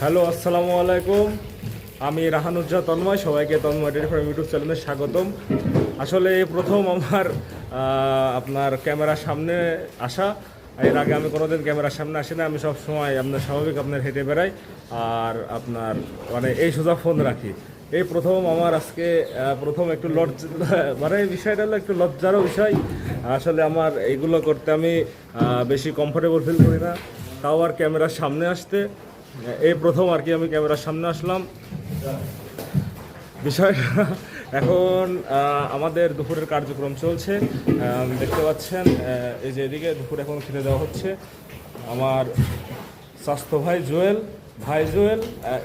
Hello, আসসালামু আলাইকুম। আমি রাহানুজ্জাহ তন্ময়, সবাইকে তন্ময় ডেইরি ফার্ম ইউটিউব চ্যানেলে স্বাগতম। আসলে এই প্রথম আমার আপনার ক্যামেরার সামনে আসা। এর আগে আমি কোনোদিন ক্যামেরার সামনে আসি না। আমি সব সময় আপনার স্বাভাবিক আপনার হেঁটে বেড়াই আর আপনার মানে এই সোজা ফোন রাখি। এই প্রথম আমার আজকে প্রথম একটু মানে এই বিষয়টা হলো একটু লজ্জারও বিষয়। আসলে আমার এইগুলো করতে আমি বেশি কমফোর্টেবল ফিল করি না, তাও আর ক্যামেরার সামনে আসতে এই প্রথম আর কি আমি ক্যামেরার সামনে আসলাম। বিষয়টা এখন আমাদের দুপুরের কার্যক্রম চলছে, দেখতে পাচ্ছেন। এই যে এদিকে দুপুর এখন খেতে দেওয়া হচ্ছে। আমার স্বাস্থ্য ভাই জুয়েল,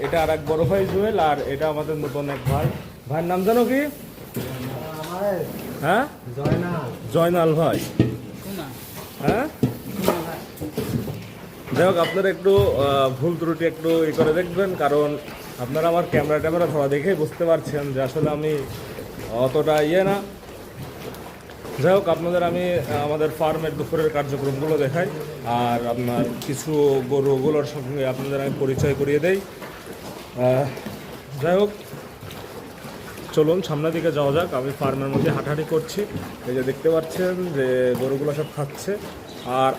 এটা আর এক বড় ভাই জুয়েল, আর এটা আমাদের নতুন এক ভাইয়ের নাম জানো কি? হ্যাঁ, জয়নাল ভাই। হ্যাঁ, যাই হোক, আপনারা একটু ভুল ত্রুটি একটু করে দেখবেন, কারণ আপনারা আমার ক্যামেরা ধরা দেখেই বুঝতে পারছেন যে আসলে আমি অতটা না। যাই হোক, আপনাদের আমি আমাদের ফার্মের দুপুরের কার্যক্রমগুলো দেখাই, আর আপনার কিছু গরুগুলোর সঙ্গে আপনাদের আমি পরিচয় করিয়ে দেই। যাই হোক, চলুন সামনের দিকে যাওয়া যাক। আমি ফার্মের মধ্যে হাঁটাহাঁটি করছি। এই যে দেখতে পাচ্ছেন যে গরুগুলো সব খাচ্ছে। আর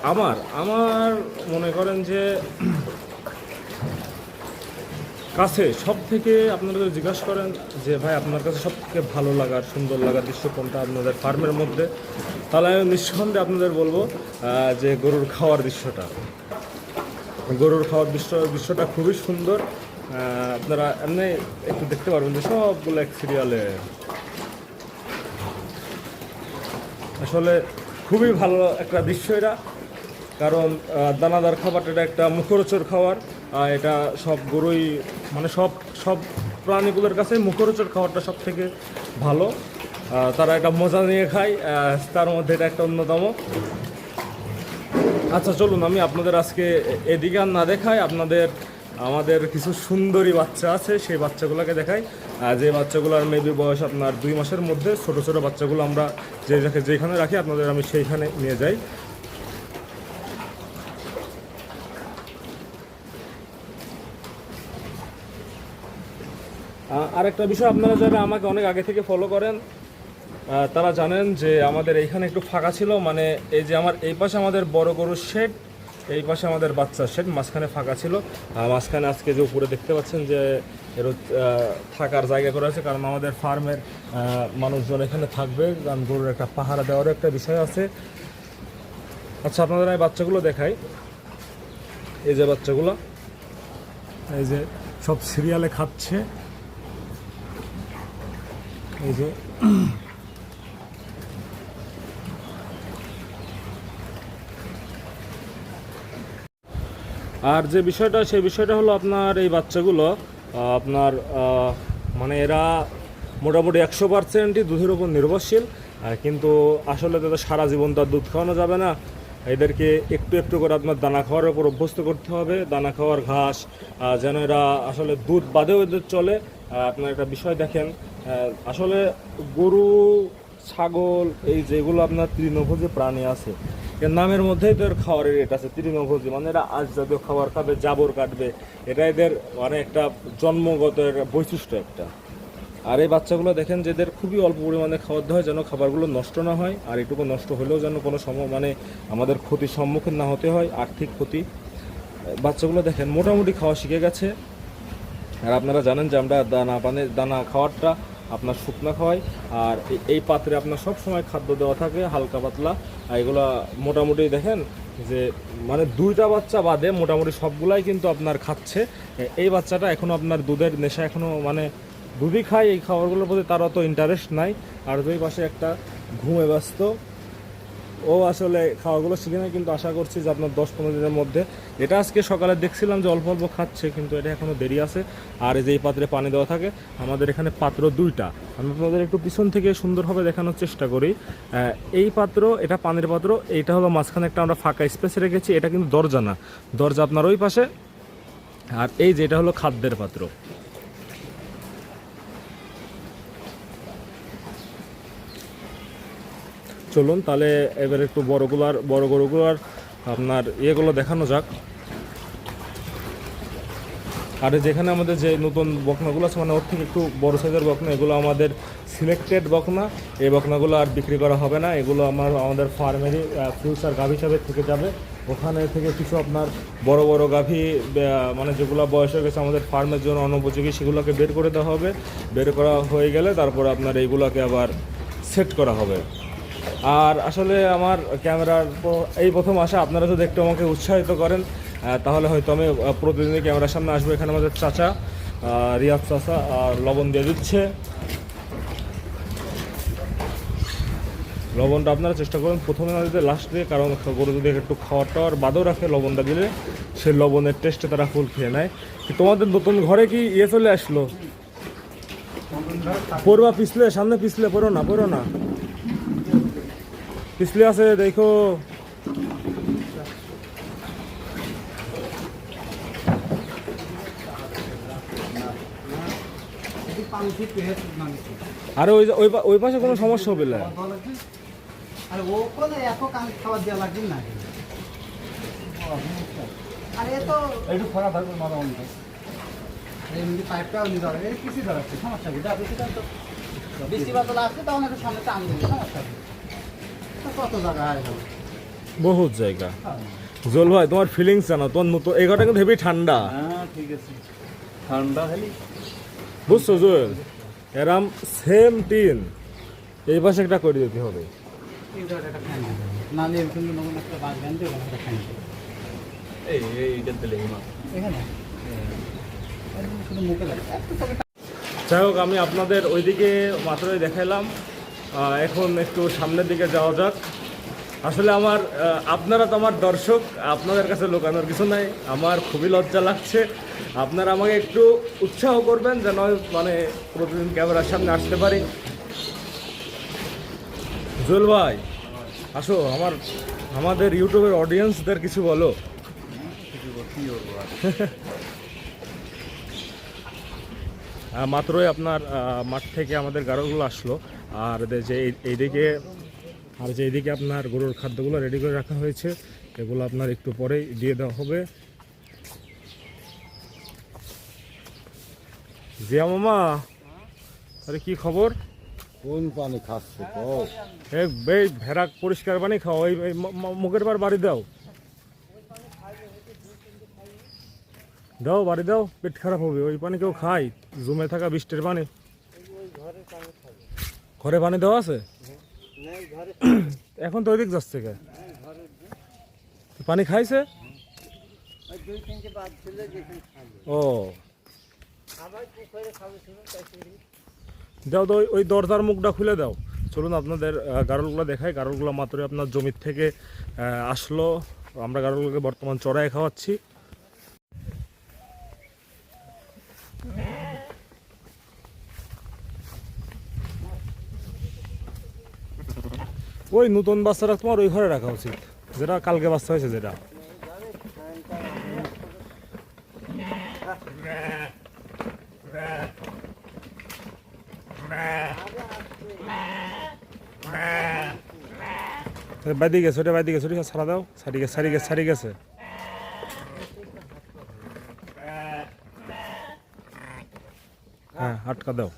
আমার মনে করেন যে কাছে সব থেকে আপনারা যদি জিজ্ঞাসা করেন যে ভাই আপনার কাছে সব থেকে ভালো লাগার সুন্দর লাগার দৃশ্য কোনটা আপনাদের ফার্মের মধ্যে, তাহলে আমি নিঃসন্দেহে আপনাদের বলবো যে গরুর খাওয়ার দৃশ্যটা খুবই সুন্দর। আপনারা এমনি একটু দেখতে পারবেন যে সবগুলো এক সিরিয়ালে আসলে খুবই ভালো একটা দৃশ্য এটা। কারণ দানাদার খাবারটা এটা একটা মুখরোচক খাবার। এটা সব গরুই মানে সব প্রাণীগুলোর কাছে মুখরোচক খাবারটা সব থেকে ভালো। তারা এটা মজা নিয়ে খায়, তার মধ্যে এটা একটা অন্যতম। আচ্ছা, চলুন আমি আপনাদের আজকে এদিকে আর না দেখাই, আমাদের কিছু সুন্দরী বাচ্চা আছে, সেই বাচ্চাগুলোকে দেখাই। যে বাচ্চাগুলোর মেবি বয়স আপনার 2 মাসের মধ্যে, ছোট ছোট বাচ্চাগুলো আমরা যেখানে রাখি আপনাদের আমি সেইখানে নিয়ে যাই। আরেকটা বিষয়, আপনারা যারা আমাকে অনেক আগে থেকে ফলো করেন তারা জানেন যে আমাদের এইখানে একটু ফাঁকা ছিল। মানে এই যে আমার এই পাশে আমাদের বড় গরুর শেড, এই পাশে আমাদের বাচ্চার শেড, মাঝখানে ফাঁকা ছিল। মাঝখানে আজকে যে উপরে দেখতে পাচ্ছেন যে এর থাকার জায়গা করা আছে, কারণ আমাদের ফার্মের মানুষজন এখানে থাকবে, কারণ গরুর একটা পাহারা দেওয়ারও একটা বিষয় আছে। আচ্ছা, আপনাদের এই বাচ্চাগুলো দেখাই। এই যে বাচ্চাগুলো, এই যে সব সিরিয়ালে খাচ্ছে। এই যে আর যে বিষয়টা, সেই বিষয়টা হলো আপনার এই বাচ্চাগুলো আপনার মানে এরা মোটামুটি 100%ই দুধের উপর নির্ভরশীল। কিন্তু আসলে তাদের সারা জীবন তো আর দুধ খাওয়ানো যাবে না। এদেরকে একটু একটু করে আপনার দানা খাওয়ার উপর অভ্যস্ত করতে হবে। দানা খাওয়ার ঘাস, যেন এরা আসলে দুধ বাদেও এদের চলে। আপনার একটা বিষয় দেখেন, আসলে গরু ছাগল এই যেগুলো আপনার তৃণভোজী প্রাণী আছে, এর নামের মধ্যেই তো এর খাওয়ারের রেট আছে তৃণভোজী, মানে এরা আঁশ জাতীয় খাবার খাবে, জাবর কাটবে, এটা এদের মানে একটা জন্মগত বৈশিষ্ট্য একটা। আর এই বাচ্চাগুলো দেখেন যে এদের খুবই অল্প পরিমাণে খাবার দেওয়া হয়, যেন খাবারগুলো নষ্ট না হয়, আর এটুকু নষ্ট হলেও যেন কোনো মানে আমাদের ক্ষতির সম্মুখীন না হতে হয়, আর্থিক ক্ষতি। বাচ্চাগুলো দেখেন মোটামুটি খাওয়া শিখে গেছে। আর আপনারা জানেন যে আমরা দানা খাওয়ারটা আপনার শুকনা খাওয়াই, আর এই পাত্রে আপনার সব সময় খাদ্য দেওয়া থাকে হালকা পাতলা। এগুলা মোটামুটি দেখেন যে মানে 2টা বাচ্চা বাদে মোটামুটি সবগুলাই কিন্তু আপনার খাচ্ছে। এই বাচ্চাটা এখনও আপনার দুধের নেশা এখনও মানে দুধই খায়, এই খাবারগুলোর প্রতি তার অত ইন্টারেস্ট নাই। আর দুই পাশে একটা ঘুমে ব্যস্ত, ও আসলে খাওয়াগুলো শিখে নেয়, কিন্তু আশা করছি যে আপনার 10-15 দিনের মধ্যে। এটা আজকে সকালে দেখছিলাম যে অল্প অল্প খাচ্ছে, কিন্তু এটা এখনও দেরি আছে। আর এই যে এই পাত্রে পানি দেওয়া থাকে, আমাদের এখানে পাত্র 2টা। আমি আপনাদের একটু পিছন থেকে সুন্দরভাবে দেখানোর চেষ্টা করি। এই পাত্র, এটা পানির পাত্র, এইটা হলো মাঝখানে একটা আমরা ফাঁকা স্পেস রেখেছি, এটা কিন্তু দরজা না, দরজা আপনার ওই পাশে। আর এই যে এটা হলো খাদ্যের পাত্র। চলুন তাহলে এবার একটু বড় গরুগুলার আপনার ইয়েগুলো দেখানো যাক। আর যেখানে আমাদের যে নতুন বকনাগুলো আছে মানে ওর থেকে একটু বড় সাইজের বকনা, এগুলো আমাদের সিলেক্টেড বকনা। এই বকনাগুলো আর বিক্রি করা হবে না, এগুলো আমাদের ফার্মেরই ফিউচার গাভী হিসাবে থেকে যাবে। ওখানে থেকে কিছু আপনার বড় বড় গাভী মানে যেগুলো বয়স হয়ে গেছে আমাদের ফার্মের জন্য অনুপযোগী, সেগুলোকে বের করে দেওয়া হবে। বের করা হয়ে গেলে তারপরে আপনার এইগুলোকে আবার সেট করা হবে। আর আসলে আমার ক্যামেরার এই প্রথম আসা, আপনারা যদি একটু আমাকে উৎসাহিত করেন তাহলে হয়তো আমি প্রতিদিনই ক্যামেরার সামনে আসবো। এখানে আমাদের চাচা রিয়াদ চাচা লবণ দিয়ে দিচ্ছে। লবণটা আপনারা চেষ্টা করুন প্রথমে না দিতে লাস্ট দিয়ে, কারণ গরু যদি একটু খাওয়ার টাওয়ার বাদেও রাখে লবণটা দিলে সেই লবণের টেস্টে তারা ফুল খেয়ে নেয়। তোমাদের নতুন ঘরে কি চলে আসলো? পড়বা পিছলে, সামনে পিছলে, পড়ো না পিছলে আছে দেখো। আরে ওই পাশে কোনো সমস্যা হবে না। বহুত জায়গা। জল ভাই তোমার ফিলিংস জানো, তোমার নতুন এই ঘরটা কিন্তু হেভি ঠান্ডা। ঠিক আছে, ঠান্ডা খালি বুঝছো জোয়েল, এরাম সেম টিন এই পাশে একটা করে দিতে হবে। যাই হোক, আমি আপনাদের ওইদিকে মাত্রই দেখাইলাম, এখন একটু সামনের দিকে যাওয়া যাক। আসলে আপনারা তো আমার দর্শক, আপনাদের কাছে লুকানোর কিছু নাই। আমার খুবই লজ্জা লাগছে, আপনারা আমাকে একটু উৎসাহ করবেন যেন মানে প্রতিদিন ক্যামেরার সামনে আসতে পারি। জুয়েল ভাই আসো, আমাদের ইউটিউবের অডিয়েন্সদের কিছু বলো। মাত্রই আপনার মাঠ থেকে আমাদের গাড়িগুলো আসলো, আর যে এইদিকে আপনার গরুর খাদ্যগুলো রেডি করে রাখা হয়েছে, এগুলো আপনার একটু পরেই দিয়ে দেওয়া হবে। জিয়া মামা, আরে কি খবর? কোন পানি খাচ্ছে তো? এই ভেড়া পরিষ্কার পানি খাও, ওই মুখের পর বাড়ি দাও, বাড়ি দাও, পেট খারাপ হবে। ওই পানি কেউ খায়? জমে থাকা বৃষ্টির পানি। ঘরে পানি দেওয়া আছে? এখন তো ওইদিক যাচ্ছে কে? পানি খাইছে? ও দাও তো, ওই দরজার মুখটা খুলে দাও। চলুন আপনাদের গাড়লগুলো দেখাই। গাড়লগুলো মাত্রই আপনার জমির থেকে আসলো, আমরা গাড়লগুলোকে বর্তমান চড়াই খাওয়াচ্ছি। ওই নতুন বাচ্চারা তোমার ওই ঘরে রাখা উচিত, যেটা কালকে বাচ্চা হয়েছে যেটা। বাইদি গেছে, ওটা বাইদি গেছে, ওটা ছাড়া দাও, সারি গেছে। হ্যাঁ, আটকা দাও।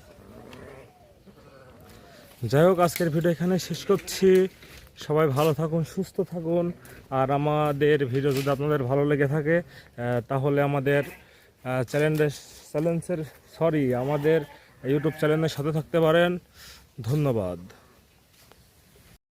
যাই হোক, আজকের ভিডিও এখানে শেষ করছি। সবাই ভালো থাকুন, সুস্থ থাকুন। আর আমাদের ভিডিও যদি আপনাদের ভালো লেগে থাকে তাহলে আমাদের আমাদের ইউটিউব চ্যানেলের সাথে থাকতে পারেন। ধন্যবাদ।